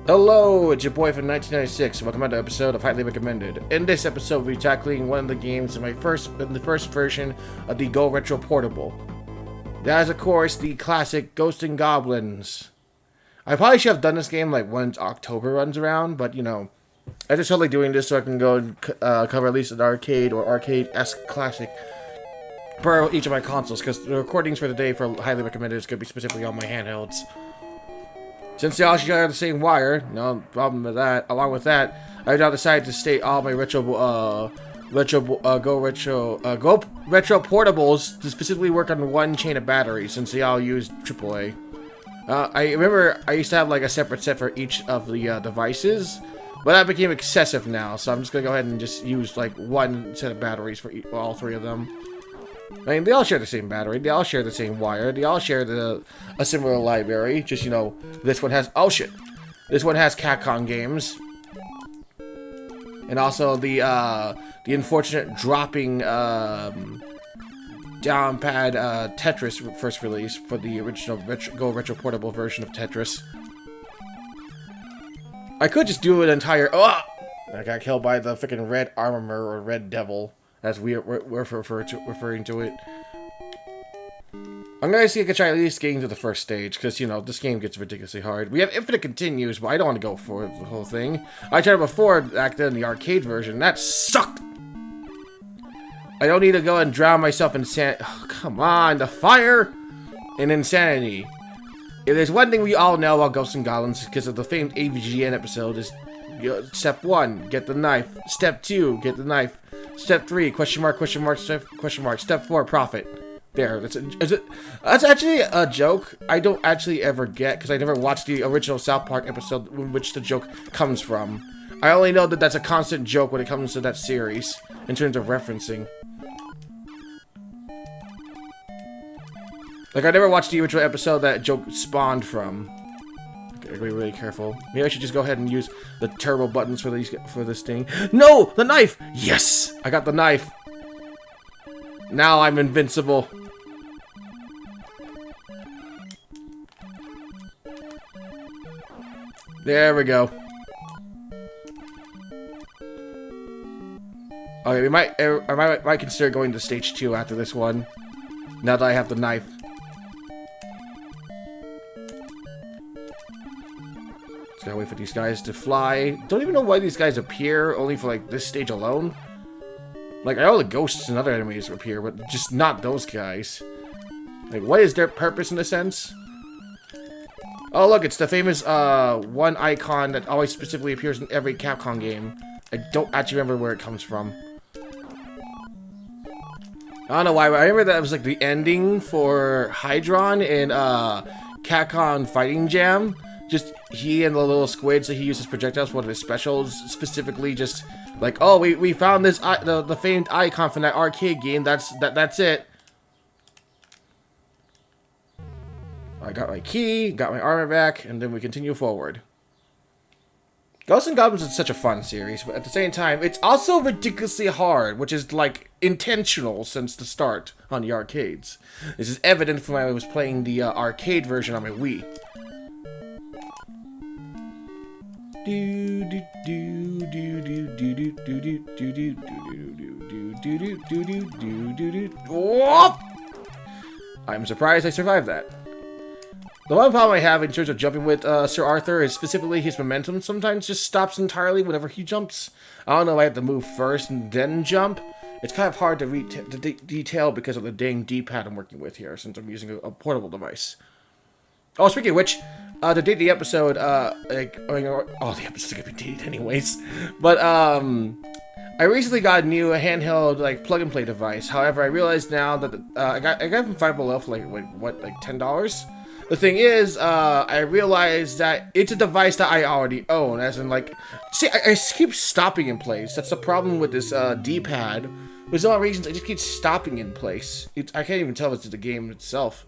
Hello, it's your boy from 1996. Welcome to another episode of Highly Recommended. In this episode, we'll be tackling one of the games in the first version of the Go Retro Portable. That is, of course, the classic Ghosts and Goblins. I probably should have done this game like once October runs around, but you know, I just felt like doing this so I can go and cover at least an arcade or arcade-esque classic for each of my consoles, because the recordings for the day for Highly Recommended is going to be specifically on my handhelds. Since they all share the same wire, no problem with that. Along with that, I now decided to state all my Go Retro portables to specifically work on one chain of batteries, since they all use AAA. I remember I used to have like a separate set for each of the devices, but that became excessive now, so I'm just gonna go ahead and just use like one set of batteries for all three of them. I mean, they all share the same battery, they all share the same wire, they all share a similar library, just, you know, this one has, oh shit, this one has Capcom games, and also the unfortunate dropping, downpad, Tetris first release for the original Go Retro Portable version of Tetris. I could just do an entire, oh! I got killed by the freaking red armor or red devil, as we're referring to it. I'm gonna see if I can try at least getting to the first stage, because, you know, this game gets ridiculously hard. We have infinite continues, but I don't want to go for the whole thing. I tried it before, back then, the arcade version. That sucked! I don't need to go and drown myself in sand. Oh, come on, the fire and insanity. If there's one thing we all know about Ghosts and Goblins, because of the famed AVGN episode, is step 1, get the knife. Step 2, get the knife. Step 3, question mark, question mark, question mark. Step 4, profit. There, that's actually a joke I don't actually ever get, because I never watched the original South Park episode in which the joke comes from. I only know that that's a constant joke when it comes to that series, in terms of referencing. Like, I never watched the original episode that joke spawned from. Okay, I gotta be really careful. Maybe I should just go ahead and use the turbo buttons for this thing. No! The knife! Yes! I got the knife. Now I'm invincible. There we go. Okay, I might consider going to stage 2 after this one. Now that I have the knife. Just gotta wait for these guys to fly. Don't even know why these guys appear, only for like this stage alone. Like, I know the ghosts and other enemies appear, but just not those guys. Like, what is their purpose in a sense? Oh, look, it's the famous, one icon that always specifically appears in every Capcom game. I don't actually remember where it comes from. I don't know why, but I remember that it was, like, the ending for Hydron in, Capcom Fighting Jam. Just, he and the little squids that he uses projectiles for one of his specials, specifically just, like, oh, we found this, the famed icon from that arcade game, that's it. I got my key, got my armor back, and then we continue forward. Ghosts and Goblins is such a fun series, but at the same time, it's also ridiculously hard, which is, like, intentional since the start on the arcades. This is evident from when I was playing the arcade version on my Wii. I'm surprised I survived that. The one problem I have in terms of jumping with Sir Arthur is specifically his momentum sometimes just stops entirely whenever he jumps. I don't know if I have to move first and then jump. It's kind of hard to detail because of the dang D-pad I'm working with here, since I'm using a portable device. Oh, speaking of which, to date the episode, the episode's gonna be dated anyways. But, I recently got a new handheld, like, plug-and-play device. However, I realized now that, I got it from Five Below for, like $10? The thing is, I realized that it's a device that I already own, as in, like, see, I keep stopping in place. That's the problem with this, D-pad. There's a lot of reasons I just keep stopping in place. I can't even tell if it's the game itself.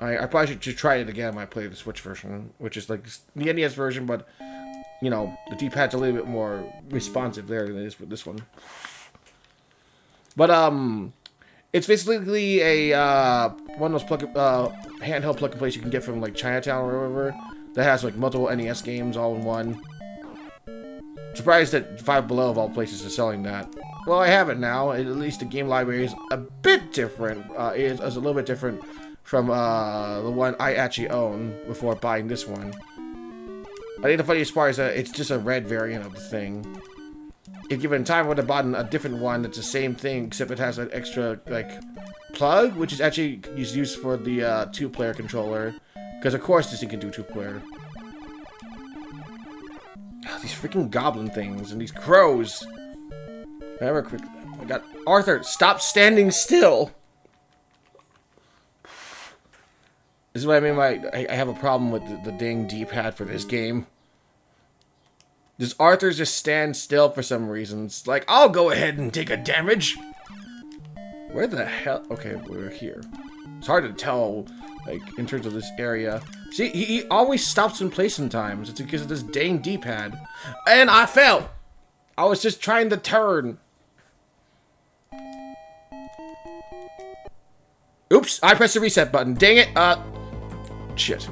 I probably should try it again when I play the Switch version, which is like the NES version, but, you know, the D-pad's a little bit more responsive there than it is with this one. But, it's basically a, one of those handheld plug-and-plays you can get from, like, Chinatown or whatever. that has like multiple NES games all in one. Surprised that Five Below of all places is selling that. Well, I have it now. At least the game library is a bit different. It is a little bit different from the one I actually own before buying this one. I think the funniest part is that it's just a red variant of the thing. If given time, I would have bought a different one that's the same thing, except it has an extra, like, plug, which is actually used for the 2-player controller. Because, of course, this thing can do 2-player. These freaking goblin things and these crows. Remember, quick. I got Arthur. Stop standing still. This is what I mean by I have a problem with the dang D-pad for this game. Does Arthur just stand still for some reasons? Like, I'll go ahead and take a damage. Where the hell? Okay, we're here. It's hard to tell, like, in terms of this area. See, he always stops in place sometimes. It's because of this dang D-pad. And I fell! I was just trying to turn. Oops, I pressed the reset button. Dang it. Shit.